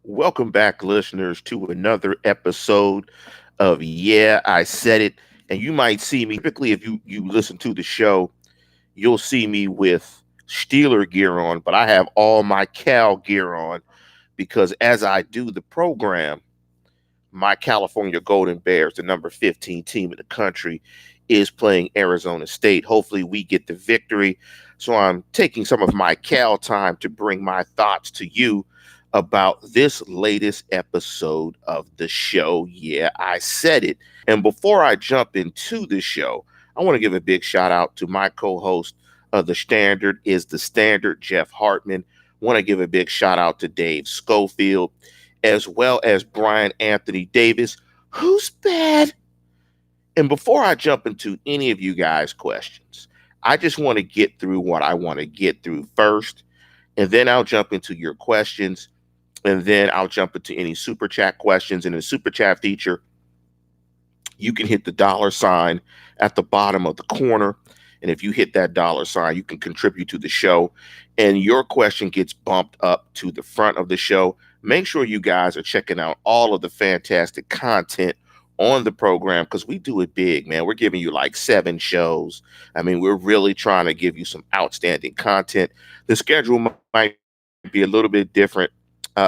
Welcome back, listeners, to another episode of Yeah, I Said It. And you might see me, typically, if you listen to the show, you'll see me with Steeler gear on, but I have all my Cal gear on because as I do the program, my California Golden Bears, the number 15 team in the country, is playing Arizona State. Hopefully, we get the victory. So I'm taking some of my Cal time to bring my thoughts to you about this latest episode of the show. Yeah, I said it. And before I jump into the show, I want to give a big shout out to my co-host of the Standard is the Standard, Jeff Hartman. Want to give a big shout out to Dave Schofield, as well as Brian Anthony Davis, who's bad. And before I jump into any of you guys' questions, I just want to get through what I want to get through first, and then I'll jump into your questions, and then I'll jump into any super chat questions. In the super chat feature, you can hit the dollar sign at the bottom of the corner. And if you hit that dollar sign, you can contribute to the show, and your question gets bumped up to the front of the show. Make sure you guys are checking out all of the fantastic content on the program because we do it big, man. We're giving you like 7 shows. I mean, we're really trying to give you some outstanding content. The schedule might be a little bit different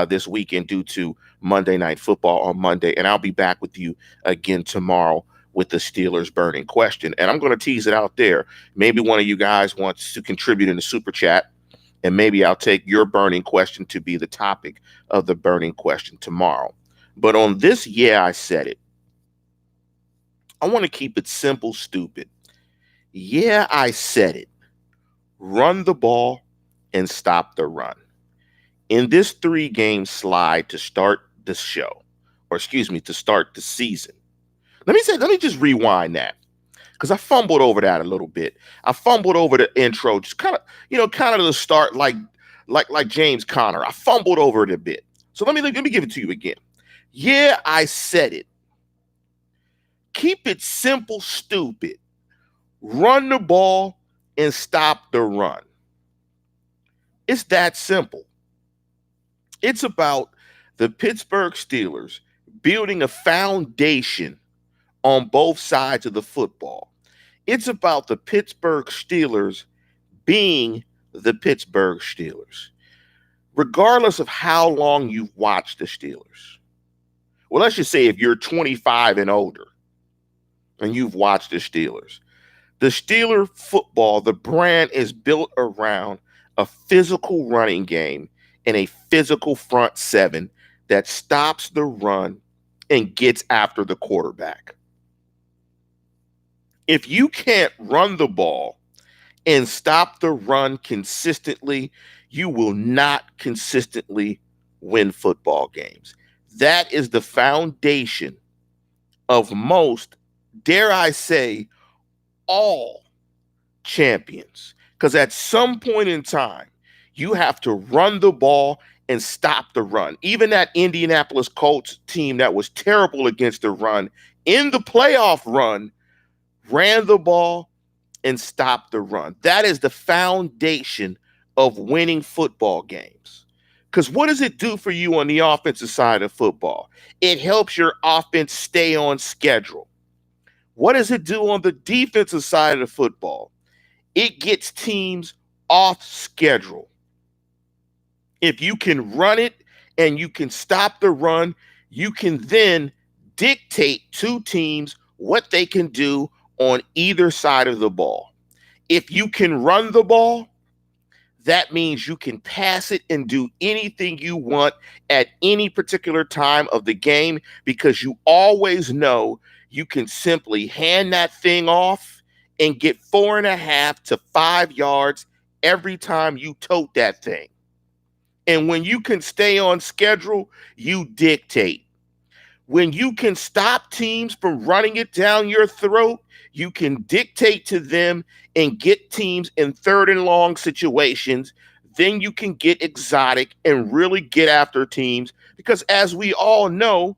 this weekend due to Monday Night Football on Monday, and I'll be back with you again tomorrow with the Steelers burning question. And I'm going to tease it out there. Maybe one of you guys wants to contribute in the super chat, and maybe I'll take your burning question to be the topic of the burning question tomorrow. But on this, yeah, I said it. I want to keep it simple, stupid. Yeah, I said it. Run the ball and stop the run. In this 3 game slide to start the show, or excuse me, to start the season. Let me just rewind that because I fumbled over that a little bit. I fumbled over the intro, just kind of the start, like James Conner. I fumbled over it a bit. So let me give it to you again. Yeah, I said it. Keep it simple, stupid. Run the ball and stop the run. It's that simple. It's about the Pittsburgh Steelers building a foundation on both sides of the football. It's about the Pittsburgh Steelers being the Pittsburgh Steelers, regardless of how long you've watched the Steelers. Well, let's just say if you're 25 and older and you've watched the Steeler football, the brand is built around a physical running game and a physical front seven that stops the run and gets after the quarterback. If you can't run the ball and stop the run consistently, you will not consistently win football games. That is the foundation of most, dare I say, all champions. Because at some point in time, you have to run the ball and stop the run. Even that Indianapolis Colts team that was terrible against the run in the playoff run ran the ball and stopped the run. That is the foundation of winning football games. Because what does it do for you on the offensive side of football? It helps your offense stay on schedule. What does it do on the defensive side of the football? It gets teams off schedule. If you can run it and you can stop the run, you can then dictate to teams what they can do on either side of the ball. If you can run the ball, that means you can pass it and do anything you want at any particular time of the game because you always know you can simply hand that thing off and get 4.5 to 5 yards every time you tote that thing. And when you can stay on schedule, you dictate. When you can stop teams from running it down your throat, you can dictate to them and get teams in third and long situations. Then you can get exotic and really get after teams because, as we all know,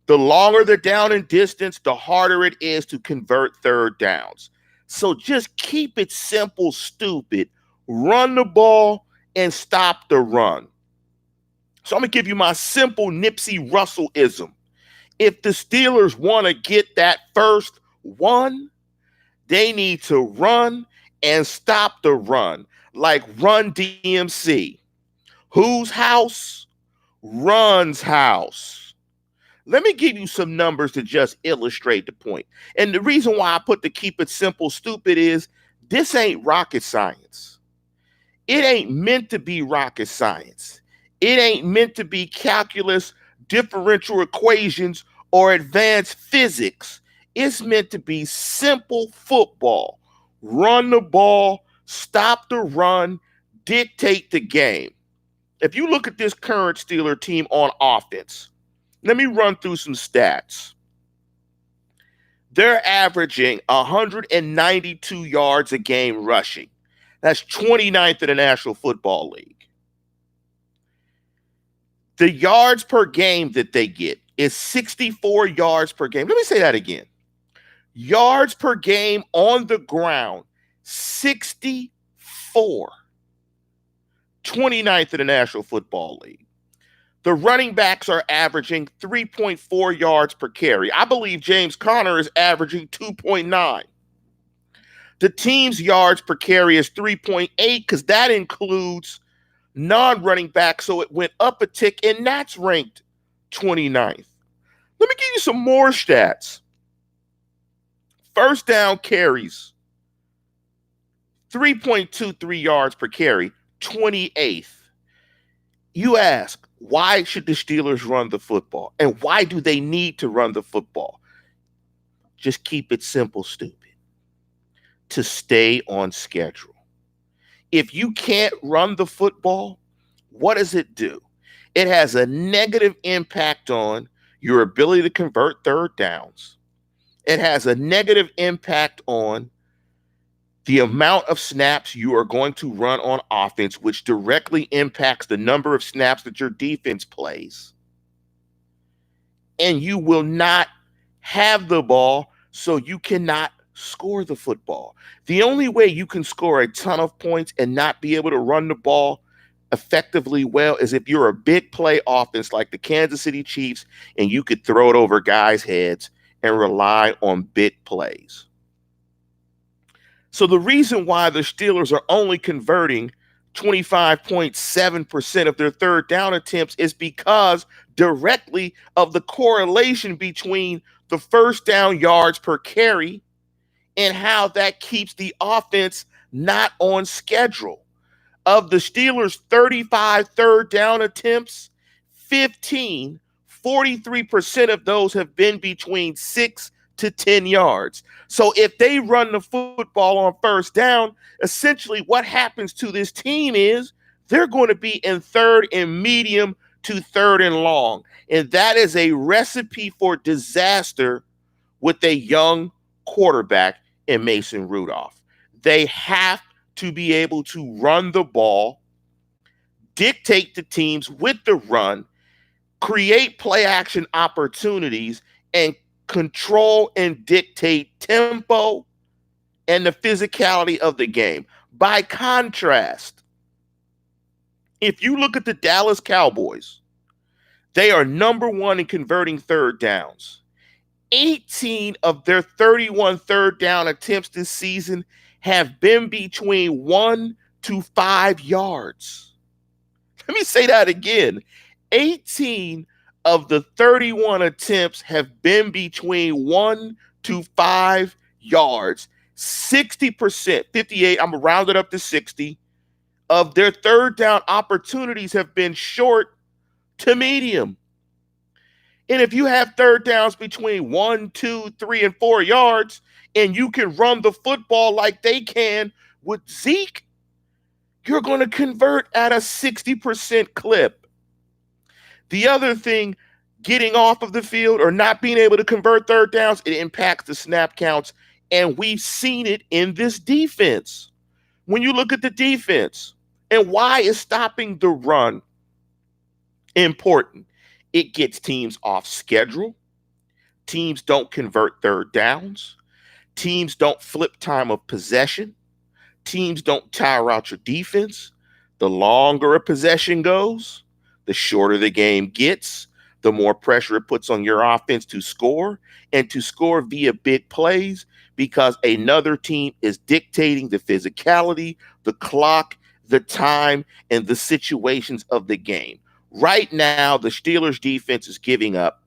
the longer they're down in distance, the harder it is to convert third downs. So just keep it simple, stupid. Run the ball and stop the run. So I'm going to give you my simple Nipsey Russell-ism. If the Steelers want to get that first one, they need to run and stop the run, like Run DMC. Whose house? Run's house. Let me give you some numbers to just illustrate the point. And the reason why I put the keep it simple stupid is this ain't rocket science. It ain't meant to be rocket science. It ain't meant to be calculus, differential equations, or advanced physics. It's meant to be simple football. Run the ball, stop the run, dictate the game. If you look at this current Steeler team on offense, let me run through some stats. They're averaging 192 yards a game rushing. That's 29th in the National Football League. The yards per game that they get is 64 yards per game. Let me say that again. Yards per game on the ground, 64. 29th in the National Football League. The running backs are averaging 3.4 yards per carry. I believe James Conner is averaging 2.9. The team's yards per carry is 3.8 because that includes non-running backs, so it went up a tick, and that's ranked 29th. Let me give you some more stats. First down carries, 3.23 yards per carry, 28th. You ask, why should the Steelers run the football? And why do they need to run the football? Just keep it simple, stupid. To stay on schedule. If you can't run the football, what does it do? It has a negative impact on your ability to convert third downs. It has a negative impact on the amount of snaps you are going to run on offense, which directly impacts the number of snaps that your defense plays. And you will not have the ball, so you cannot score the football. The only way you can score a ton of points and not be able to run the ball effectively well is if you're a big play offense like the Kansas City Chiefs and you could throw it over guys' heads and rely on big plays. So the reason why the Steelers are only converting 25.7% of their third down attempts is because directly of the correlation between the first down yards per carry and how that keeps the offense not on schedule. Of the Steelers' 35 third down attempts, 43% of those have been between 6 to 10 yards. So if they run the football on first down, essentially what happens to this team is they're going to be in third and medium to third and long. And that is a recipe for disaster with a young quarterback in Mason Rudolph. They have to be able to run the ball, dictate the teams with the run, create play action opportunities, and control and dictate tempo and the physicality of the game. By contrast, if you look at the Dallas Cowboys, they are number one in converting third downs. 18 of their 31 third down attempts this season have been between 1 to 5 yards. Let me say that again. 18 of the 31 attempts have been between 1 to 5 yards. 60%, 58, I'm going to round it up to 60, of their third down opportunities have been short to medium. And if you have third downs between 1, 2, 3, and 4 yards, and you can run the football like they can with Zeke, you're going to convert at a 60% clip. The other thing, getting off of the field or not being able to convert third downs, it impacts the snap counts. And we've seen it in this defense. When you look at the defense, and why is stopping the run important? It gets teams off schedule. Teams don't convert third downs. Teams don't flip time of possession. Teams don't tire out your defense. The longer a possession goes, The shorter the game gets, the more pressure it puts on your offense to score and to score via big plays because another team is dictating the physicality, the clock, the time, and the situations of the game. Right now, the Steelers defense is giving up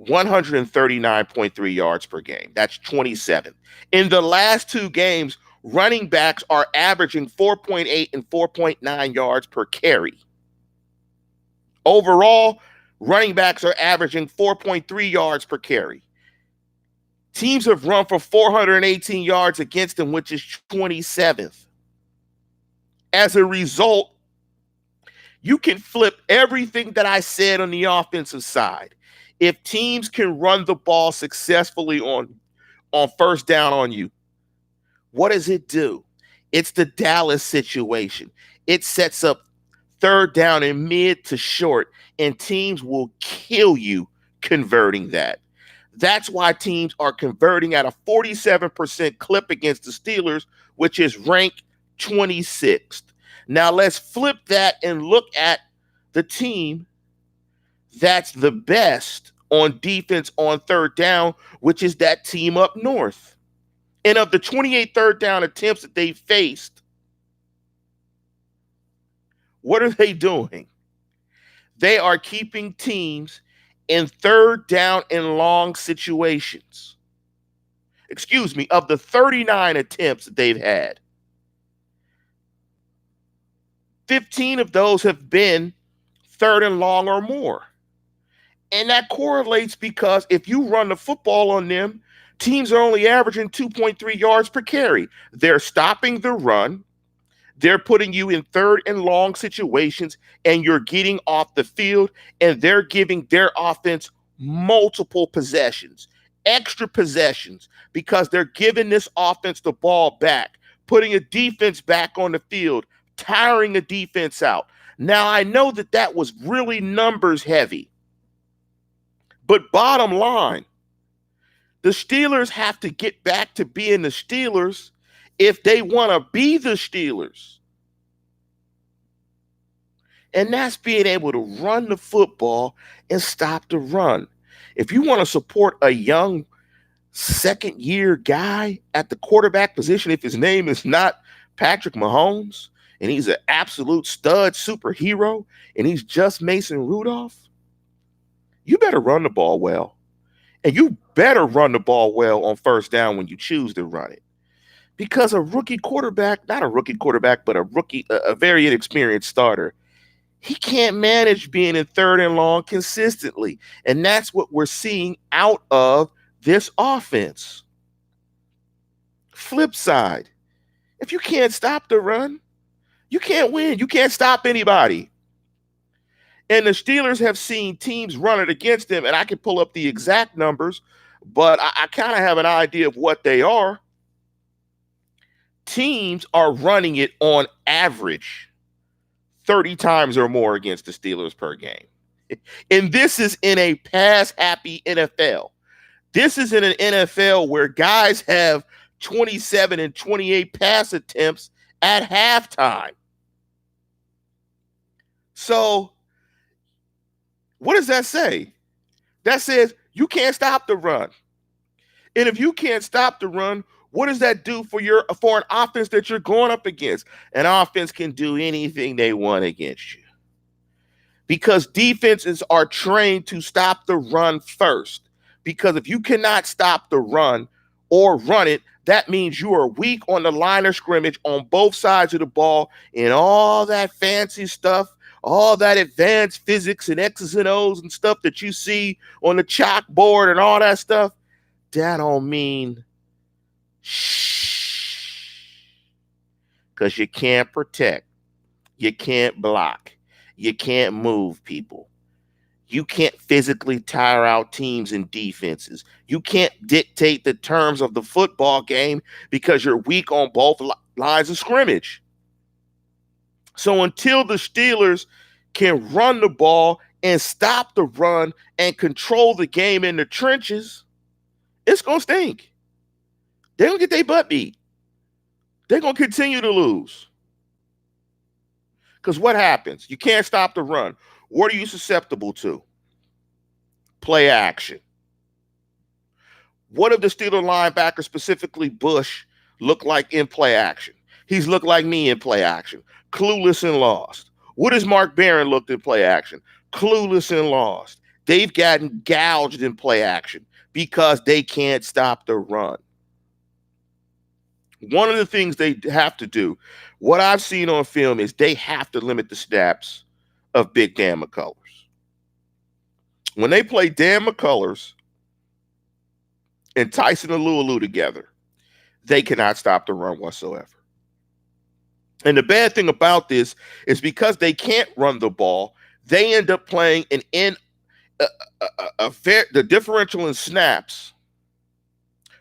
139.3 yards per game. That's 27th. In the last two games, running backs are averaging 4.8 and 4.9 yards per carry. Overall, running backs are averaging 4.3 yards per carry. Teams have run for 418 yards against them, which is 27th. As a result, you can flip everything that I said on the offensive side. If teams can run the ball successfully on first down on you, what does it do? It's the Dallas situation. It sets up third down and mid to short, and teams will kill you converting that. That's why teams are converting at a 47% clip against the Steelers, which is ranked 26th. Now let's flip that and look at the team that's the best on defense on third down, which is that team up north. And of the 28 third down attempts that they faced, what are they doing? They are keeping teams in third down and long situations. Excuse me, of the 39 attempts that they've had, 15 of those have been third and long or more. And that correlates because if you run the football on them, teams are only averaging 2.3 yards per carry. They're stopping the run. They're putting you in third and long situations, and you're getting off the field, and they're giving their offense multiple possessions, extra possessions, because they're giving this offense the ball back, putting a defense back on the field, tiring a defense out. Now, I know that that was really numbers heavy, but bottom line, the Steelers have to get back to being the Steelers if they want to be the Steelers. And that's being able to run the football and stop the run. If you want to support a young second-year guy at the quarterback position, if his name is not Patrick Mahomes, and he's an absolute stud superhero, and he's just Mason Rudolph, you better run the ball well. And you better run the ball well on first down when you choose to run it. Because a rookie quarterback, not a rookie quarterback, but a very inexperienced starter, he can't manage being in third and long consistently. And that's what we're seeing out of this offense. Flip side, if you can't stop the run, you can't win. You can't stop anybody. And the Steelers have seen teams run it against them, and I can pull up the exact numbers, but I kind of have an idea of what they are. Teams are running it on average 30 times or more against the Steelers per game. And this is in a pass-happy NFL. This is in an NFL where guys have 27 and 28 pass attempts at halftime. So what does that say? That says you can't stop the run. And if you can't stop the run, what does that do for an offense that you're going up against? An offense can do anything they want against you. Because defenses are trained to stop the run first. Because if you cannot stop the run or run it, that means you are weak on the line of scrimmage on both sides of the ball, and all that fancy stuff, all that advanced physics and X's and O's and stuff that you see on the chalkboard and all that stuff, that don't mean shh. Because you can't protect. You can't block. You can't move people. You can't physically tire out teams and defenses. You can't dictate the terms of the football game because you're weak on both lines of scrimmage. So until the Steelers can run the ball and stop the run and control the game in the trenches, it's going to stink. They're going to get their butt beat. They're going to continue to lose. Because what happens? You can't stop the run. What are you susceptible to? Play action. What if the Steeler linebacker, specifically Bush, look like in play action? He's looked like me in play action, clueless and lost. What has Mark Barron looked in play action? Clueless and lost. They've gotten gouged in play action because they can't stop the run. One of the things they have to do, what I've seen on film, is they have to limit the snaps of Big Dan McCullers. When they play Dan McCullers and Tyson Alualu together, they cannot stop the run whatsoever. And the bad thing about this is because they can't run the ball, they end up playing the differential in snaps,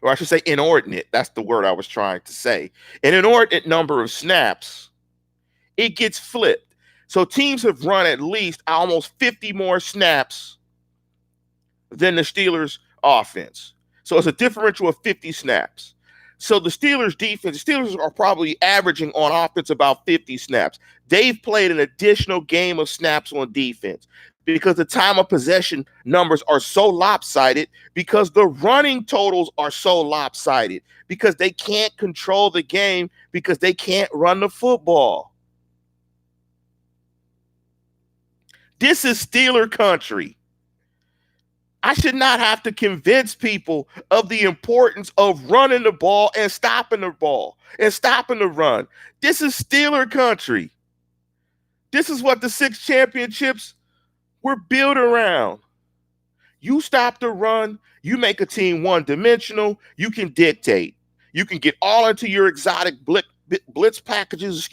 or I should say inordinate. That's the word I was trying to say. An inordinate number of snaps, it gets flipped. So teams have run at least almost 50 more snaps than the Steelers offense. So it's a differential of 50 snaps. So the Steelers defense, the Steelers are probably averaging on offense about 50 snaps. They've played an additional game of snaps on defense because the time of possession numbers are so lopsided, because the running totals are so lopsided, because they can't control the game, because they can't run the football. This is Steeler country. I should not have to convince people of the importance of running the ball and stopping the ball and stopping the run. This is Steeler country. This is what the 6 championships were built around. You stop the run, you make a team one-dimensional, you can dictate. You can get all into your exotic blitz packages,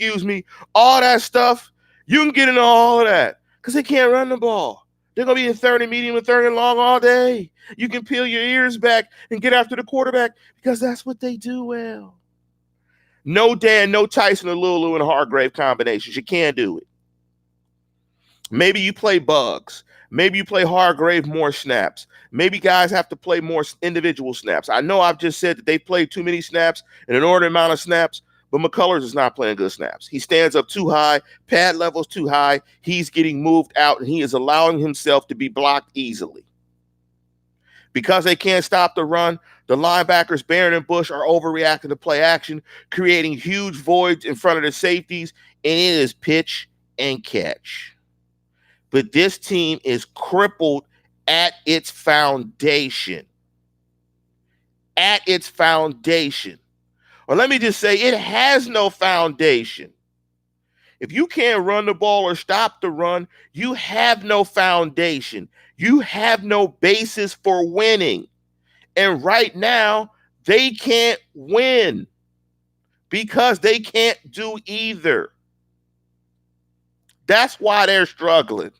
all that stuff. You can get into all of that because they can't run the ball. They're going to be in third and medium and third and long all day. You can peel your ears back and get after the quarterback because that's what they do well. No Dan, no Tyson or Lulu and Hargrave combinations. You can't do it. Maybe you play Bugs. Maybe you play Hargrave more snaps. Maybe guys have to play more individual snaps. I know I've just said that they played too many snaps, an inordinate amount of snaps, but McCullers is not playing good snaps. He stands up too high. Pad level's too high. He's getting moved out, and he is allowing himself to be blocked easily. Because they can't stop the run, the linebackers, Barron and Bush, are overreacting to play action, creating huge voids in front of the safeties, and it is pitch and catch. But this team is crippled at its foundation. At its foundation. Or let me just say, it has no foundation. If you can't run the ball or stop the run, you have no foundation. You have no basis for winning. And right now, they can't win because they can't do either. That's why they're struggling.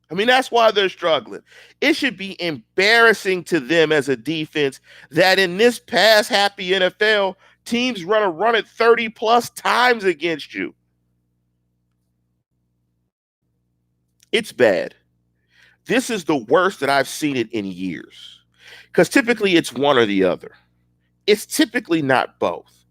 That's why they're struggling. It should be embarrassing to them as a defense that in this pass-happy NFL, teams run it 30-plus times against you. It's bad. This is the worst that I've seen it in years. Because typically it's one or the other. It's typically not both.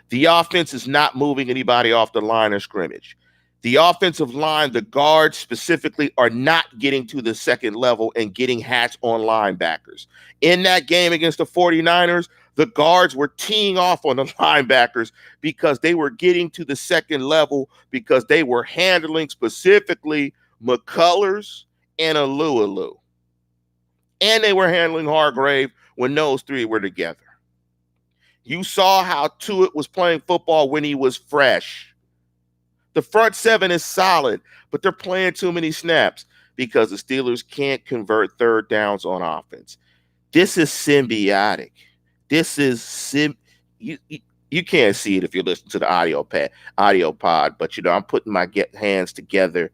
The offense is not moving anybody off the line of scrimmage. The offensive line, the guards specifically, are not getting to the second level and getting hats on linebackers. In that game against the 49ers, the guards were teeing off on the linebackers because they were getting to the second level because they were handling specifically McCullers and Alualu. And they were handling Hargrave when those three were together. You saw how Tuitt was playing football when he was fresh. The front seven is solid, but they're playing too many snaps because the Steelers can't convert third downs on offense. This is symbiotic. This is you can't see it if you listen to the audio pod, but I'm putting my hands together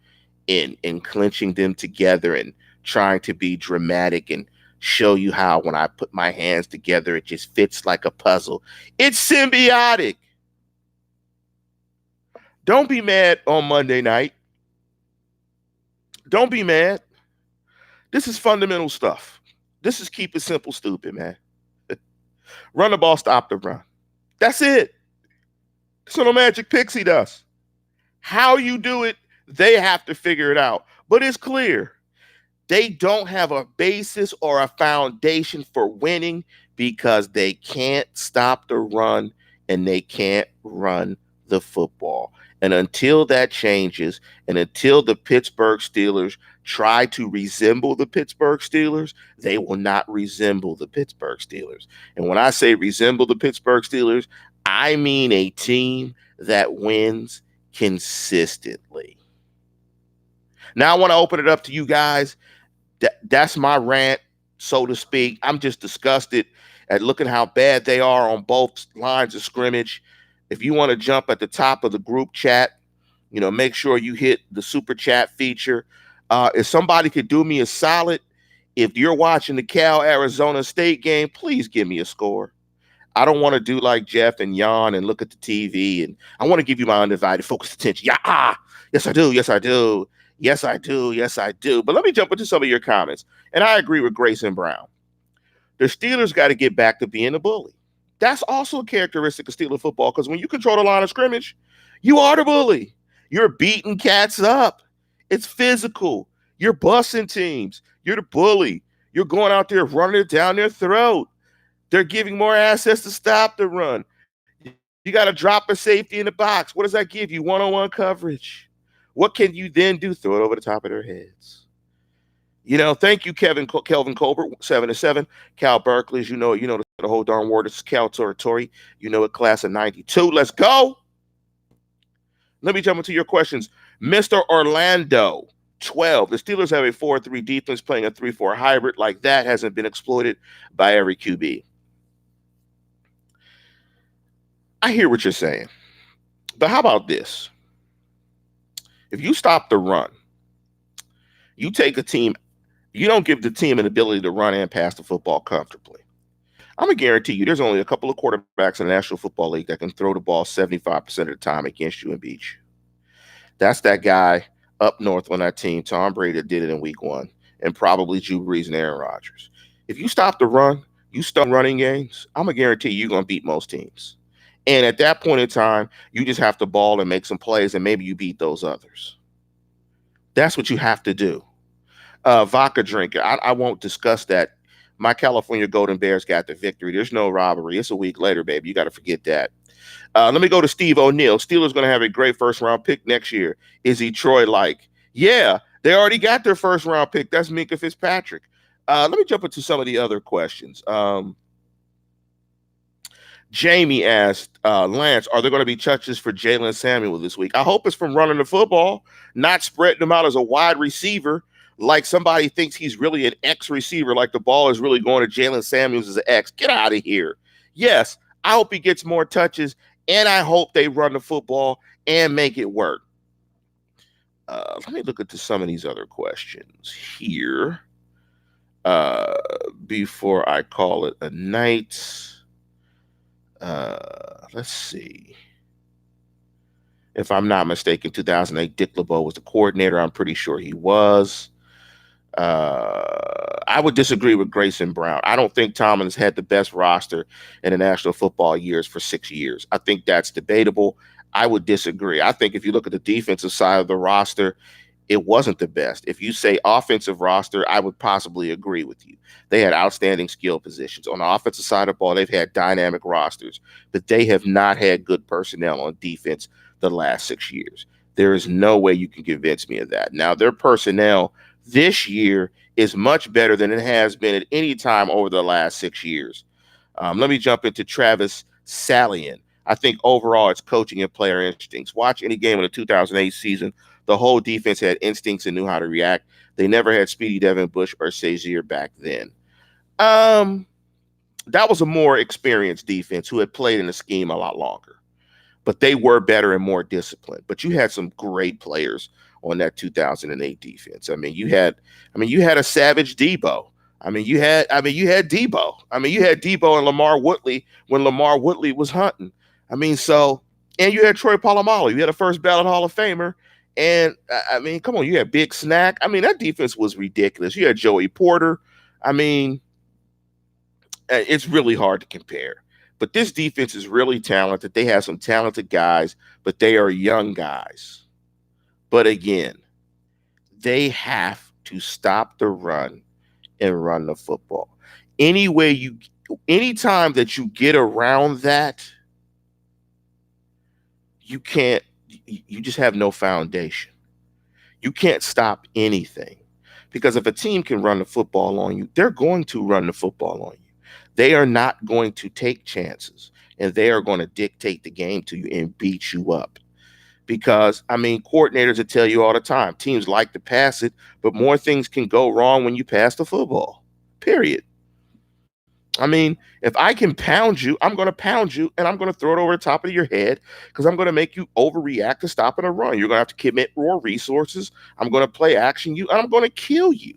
and clenching them together and trying to be dramatic and show you how when I put my hands together, it just fits like a puzzle. It's symbiotic. Don't be mad on Monday night. Don't be mad. This is fundamental stuff. This is keep it simple, stupid, man. Run the ball, stop the run. That's it. That's what no magic pixie does. How you do it, they have to figure it out. But it's clear they don't have a basis or a foundation for winning because they can't stop the run and they can't run the football. And until that changes, and until the Pittsburgh Steelers try to resemble the Pittsburgh Steelers, they will not resemble the Pittsburgh Steelers. And when I say resemble the Pittsburgh Steelers, I mean a team that wins consistently. Now I want to open it up to you guys. That's my rant, so to speak. I'm just disgusted at looking how bad they are on both lines of scrimmage. If you want to jump at the top of the group chat, make sure you hit the super chat feature. If somebody could do me a solid, if you're watching the Cal Arizona State game, please give me a score. I don't want to do like Jeff and yawn and look at the TV, and I want to give you my undivided focused attention. Yeah, yes I do, yes I do. Yes, I do. Yes, I do. But let me jump into some of your comments. And I agree with Grayson Brown. The Steelers got to get back to being a bully. That's also a characteristic of Steeler football, because when you control the line of scrimmage, you are the bully. You're beating cats up. It's physical. You're busting teams. You're the bully. You're going out there running it down their throat. They're giving more assets to stop the run. You got to drop a safety in the box. What does that give you? One-on-one coverage. What can you then do? Throw it over the top of their heads. Thank you, Kelvin Colbert, 7-7. Cal Berkeley, you know the whole darn word. This is Cal territory. Class of 92. Let's go. Let me jump into your questions. Mr. Orlando, 12. The Steelers have a 4-3 defense playing a 3-4 hybrid. Like that hasn't been exploited by every QB. I hear what you're saying. But how about this? If you stop the run, you take a team, you don't give the team an ability to run and pass the football comfortably. I'm going to guarantee you there's only a couple of quarterbacks in the National Football League that can throw the ball 75% of the time against you and beat you. That's that guy up north on that team, Tom Brady, that did it in week 1, and probably Drew Brees and Aaron Rodgers. If you stop the run, you start running games, I'm going to guarantee you're going to beat most teams. And at that point in time, you just have to ball and make some plays, and maybe you beat those others. That's what you have to do. Vodka drinker, I won't discuss that. My California Golden Bears got the victory. There's no robbery. It's a week later, baby. You got to forget that. Let me go to Steve O'Neill. Steelers going to have a great first-round pick next year. Is he Troy-like? Yeah, they already got their first-round pick. That's Minkah Fitzpatrick. Let me jump into some of the other questions. Jamie asked, Lance, are there going to be touches for Jalen Samuel this week? I hope it's from running the football, not spreading him out as a wide receiver, like somebody thinks he's really an X receiver, like the ball is really going to Jalen Samuels as an X. Get out of here. Yes, I hope he gets more touches, and I hope they run the football and make it work. Let me look into some of these other questions here before I call it a night. Let's see. If I'm not mistaken, 2008, Dick LeBeau was the coordinator. I'm pretty sure he was. I would disagree with Grayson Brown. I don't think Tomlin's had the best roster in the National Football years for 6 years. I think that's debatable. I would disagree. I think if you look at the defensive side of the roster, it wasn't the best. If you say offensive roster, I would possibly agree with you. They had outstanding skill positions. On the offensive side of the ball, they've had dynamic rosters, but they have not had good personnel on defense the last 6 years. There is no way you can convince me of that. Now, their personnel this year is much better than it has been at any time over the last 6 years. Let me jump into Travis Salian. I think overall it's coaching and player instincts. Watch any game in the 2008 season. The whole defense had instincts and knew how to react. They never had Speedy Devin Bush or Shazier back then. That was a more experienced defense who had played in the scheme a lot longer. But they were better and more disciplined. But you had some great players on that 2008 defense. You had a savage Debo. You had Debo. You had Debo and Lamar Woodley when Lamar Woodley was hunting. And you had Troy Polamalu. You had a first ballot Hall of Famer. And come on, you had Big Snack. That defense was ridiculous. You had Joey Porter. It's really hard to compare. But this defense is really talented. They have some talented guys, but they are young guys. But again, they have to stop the run and run the football. Any way you, anytime that you get around that, you can't, you just have no foundation. You can't stop anything. Because if a team can run the football on you, they're going to run the football on you. They are not going to take chances, and they are going to dictate the game to you and beat you up. Because, I mean, coordinators will tell you all the time teams like to pass it, but more things can go wrong when you pass the football, period. I mean, if I can pound you, I'm going to pound you and I'm going to throw it over the top of your head because I'm going to make you overreact to stopping a run. You're going to have to commit more resources. I'm going to play action you and I'm going to kill you.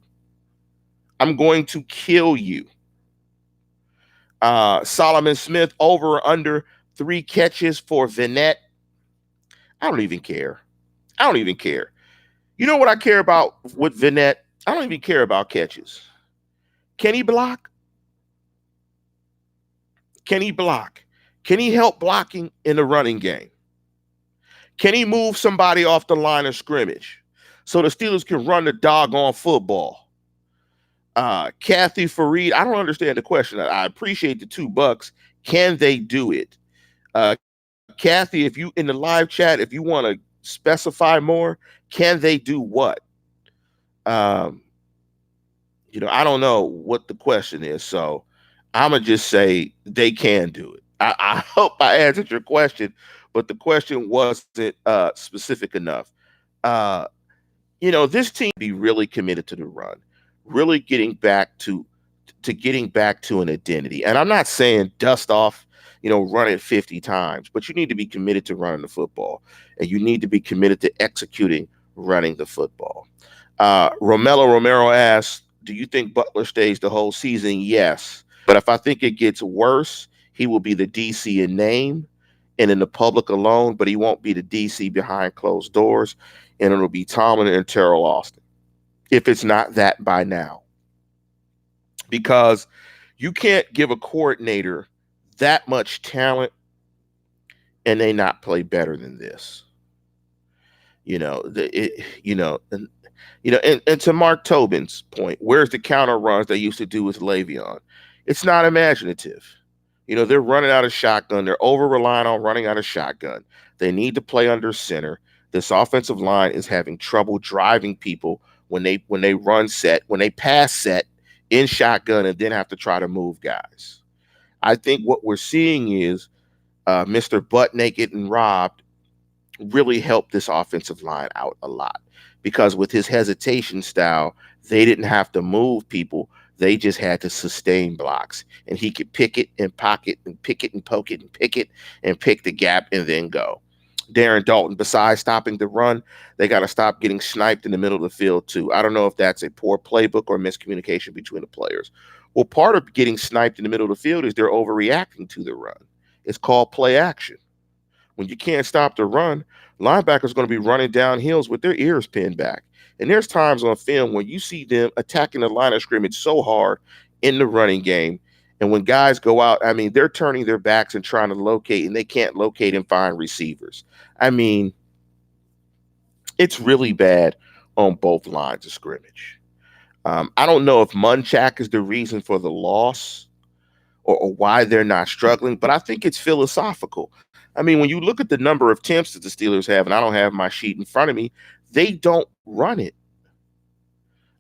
I'm going to kill you. Solomon Smith over or under 3 catches for Vinette. I don't even care. I don't even care. You know what I care about with Vinette? I don't even care about catches. Can he block? Can he block? Can he help blocking in the running game? Can he move somebody off the line of scrimmage so the Steelers can run the doggone football? Kathy Fareed, I don't understand the question. I appreciate the $2. Can they do it? Kathy, if you in the live chat, if you want to specify more, can they do what? I don't know what the question is, so I'm gonna just say they can do it. I hope I answered your question, but the question wasn't specific enough. Uh, this team be really committed to the run, really getting back to an identity. And I'm not saying dust off, run it 50 times, but you need to be committed to running the football, and you need to be committed to executing running the football. Romello Romero asks, do you think Butler stays the whole season? Yes. But if I think it gets worse, he will be the DC in name and in the public alone, but he won't be the DC behind closed doors, and it'll be Tomlin and Terrell Austin, if it's not that by now. Because you can't give a coordinator that much talent and they not play better than this. And to Mark Tobin's point, where's the counter runs they used to do with Le'Veon? It's not imaginative. They're running out of shotgun. They're over relying on running out of shotgun. They need to play under center. This offensive line is having trouble driving people when they run set, when they pass set in shotgun and then have to try to move guys. I think what we're seeing is Mr. Butt Naked and Robbed really helped this offensive line out a lot, because with his hesitation style, they didn't have to move people. They just had to sustain blocks, and he could pick it and pocket and pick it and poke it and pick it and pick the gap and then go. Darren Dalton, besides stopping the run, they got to stop getting sniped in the middle of the field too. I don't know if that's a poor playbook or miscommunication between the players. Well, part of getting sniped in the middle of the field is they're overreacting to the run. It's called play action. When you can't stop the run, linebackers going to be running down hills with their ears pinned back. And there's times on film when you see them attacking the line of scrimmage so hard in the running game. And when guys go out, I mean, they're turning their backs and trying to locate, and they can't locate and find receivers. I mean, it's really bad on both lines of scrimmage. I don't know if Munchak is the reason for the loss or why they're not struggling, but I think it's philosophical. I mean, when you look at the number of attempts that the Steelers have, and I don't have my sheet in front of me, they don't run it.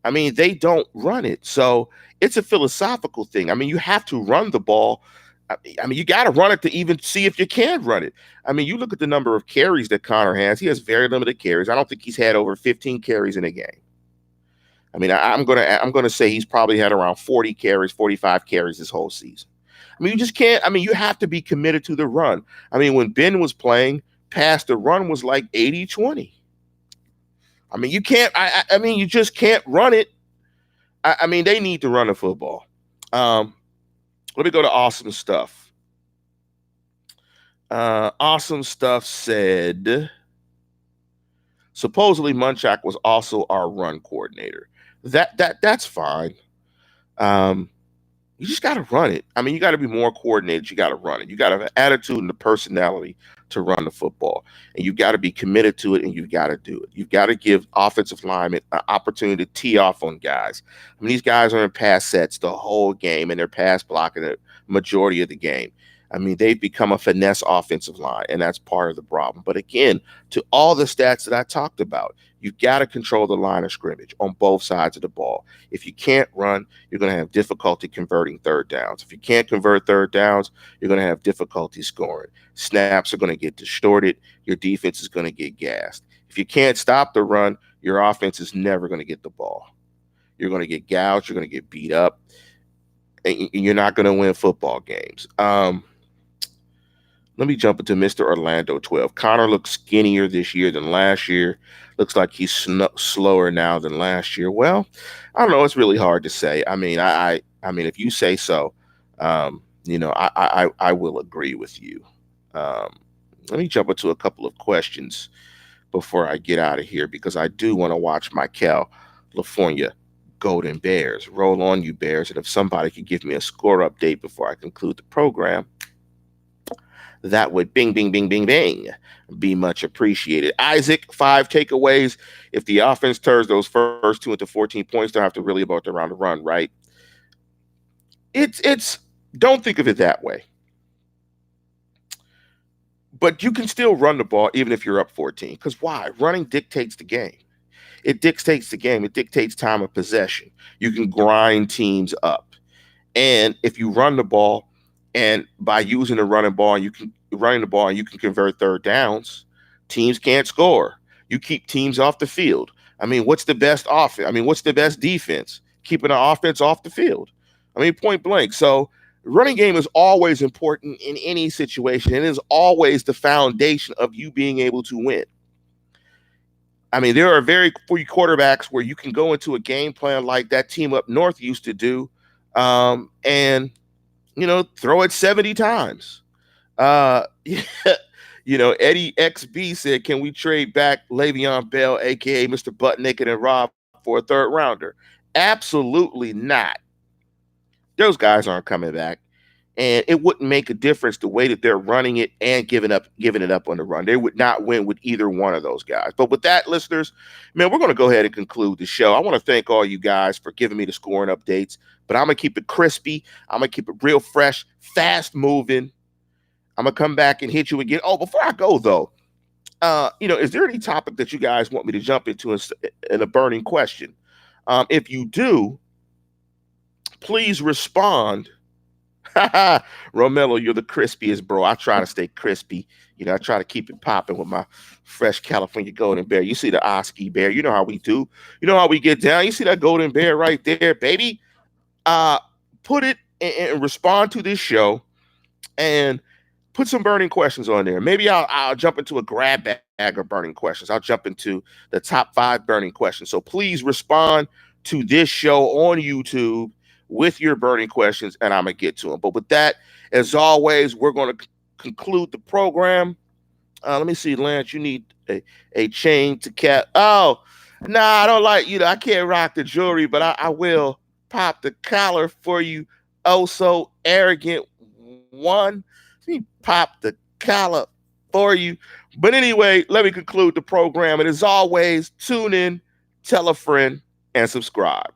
I mean, they don't run it. So it's a philosophical thing. I mean, you have to run the ball. I mean, you got to run it to even see if you can run it. I mean, you look at the number of carries that Connor has. He has very limited carries. I don't think he's had over 15 carries in a game. I mean, I'm gonna say he's probably had around 40 carries, 45 carries this whole season. I mean, you just can't. I mean, you have to be committed to the run. I mean, when Ben was playing, past the run was like 80-20. I mean, you can't. I mean, you just can't run it. I mean, they need to run the football. Let me go to Awesome Stuff. Awesome Stuff said, supposedly Munchak was also our run coordinator. That's fine. You just got to run it. I mean, you got to be more coordinated. You got to run it. You got to have an attitude and the personality to run the football. And you've got to be committed to it, and you've got to do it. You've got to give offensive linemen an opportunity to tee off on guys. I mean, these guys are in pass sets the whole game, and they're pass blocking the majority of the game. I mean, they've become a finesse offensive line, and that's part of the problem. But again, to all the stats that I talked about, you've got to control the line of scrimmage on both sides of the ball. If you can't run, you're going to have difficulty converting third downs. If you can't convert third downs, you're going to have difficulty scoring. Snaps are going to get distorted. Your defense is going to get gassed. If you can't stop the run, your offense is never going to get the ball. You're going to get gouged. You're going to get beat up, and you're not going to win football games. Let me jump into Mr. Orlando 12. Connor looks skinnier this year than last year. Looks like he's slower now than last year. Well, I don't know. It's really hard to say. I mean, I mean, if you say so, I will agree with you. Let me jump into a couple of questions before I get out of here, because I do want to watch my California Golden Bears. Roll on, you Bears. And if somebody could give me a score update before I conclude the program, that would bing, bing, bing, bing, bing be much appreciated. Isaac, 5 takeaways. If the offense turns those first 2 into 14 points, they'll have to really about around the run, right? It's don't think of it that way. But you can still run the ball even if you're up 14. Because why? Running dictates the game. It dictates the game. It dictates time of possession. You can grind teams up. And if you run the ball, and by using the running ball, you can convert third downs, teams can't score. You keep teams off the field. I mean, what's the best offense? I mean, what's the best defense? Keeping an offense off the field. I mean, point blank. So running game is always important in any situation. It is always the foundation of you being able to win. I mean, there are very few quarterbacks where you can go into a game plan like that team up north used to do, and throw it 70 times. Eddie XB said, can we trade back Le'Veon Bell, a.k.a. Mr. Butt Naked and Rob, for a third rounder? Absolutely not. Those guys aren't coming back. And it wouldn't make a difference the way that they're running it and giving it up on the run. They would not win with either one of those guys. But with that, listeners, man, we're going to go ahead and conclude the show. I want to thank all you guys for giving me the scoring updates, but I'm going to keep it crispy. I'm going to keep it real fresh, fast moving. I'm going to come back and hit you again. Oh, before I go, though, is there any topic that you guys want me to jump into in a burning question? If you do, please respond. Romello, you're the crispiest, bro. I try to stay crispy. I try to keep it popping with my fresh California Golden Bear. You see the Oski Bear. You know how we do. You know how we get down. You see that Golden Bear right there, baby? Put it and respond to this show and put some burning questions on there. Maybe I'll jump into a grab bag of burning questions. I'll jump into the top 5 burning questions. So please respond to this show on YouTube with your burning questions, and I'm going to get to them. But with that, as always, we're going to conclude the program. Let me see, Lance, you need a chain to cap. Oh, nah, I don't like, I can't rock the jewelry, but I will pop the collar for you. Oh, so arrogant one. Let me pop the collar for you. But anyway, let me conclude the program. And as always, tune in, tell a friend, and subscribe.